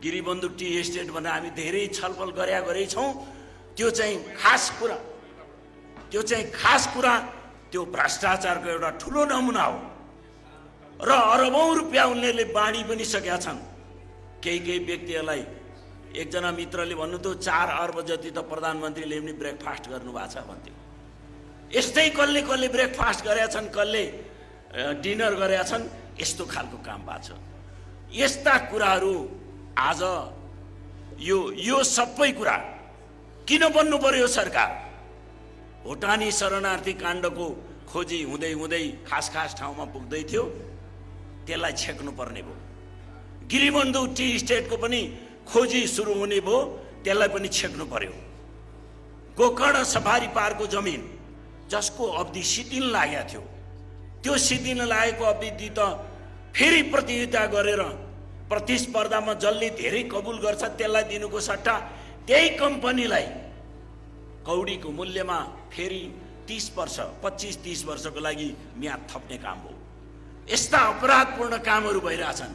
Giribandhu tea estate भनेर हामी धेरै छलफल गरेका छौँ। त्यो चाहिँ खास कुरा त्यो भ्रष्टाचारको एउटा ठुलो नमुना हो र अरबौं रुपियाँ उनीहरूले बाँडी पनि सकेका छन्। केही व्यक्तिहरूलाई एकजना मित्रले भन्नुहुन्थ्यो 4 अर्ब जति त प्रधानमन्त्रीले पनि ब्रेकफास्ट गर्नुभएको छ भन्थ्यो। यस्तै कसले ब्रेकफास्ट गरेका छन्, कसले डिनर गरेका छन्, यस्तो खालको काम भएको छ। यस्ता कुराहरू आज यो सबै कुरा किन बन्नु पर्यो? सरकार भुटानी शरणार्थी काण्डको खोजी हुँदै खास ठाउँमा पुग्दै थियो, त्यसलाई छेक्नु पर्ने भयो। गिरिबन्धु टी स्टेटको पनि खोजी सुरु हुने भयो, त्यसलाई पनि छेक्नु पर्यो। गोकर्ण सफारी पार्कको जमिन जसको अवधि सिद्धिन लागेको थियो, त्यो सिद्धिन लागेको अवधि त फेरि प्रतियोगिता गरेर प्रतिस्पर्धामा जसले धेरै कबुल गर्छ त्यसलाई दिनुको सट्टा त्यही कम्पनीलाई कौडीको मूल्यमा फेरि 30 वर्ष 25-30 वर्षको लागि म्याद थप्ने काम हो। यस्ता अपराधपूर्ण कामहरू भइरहेछन्।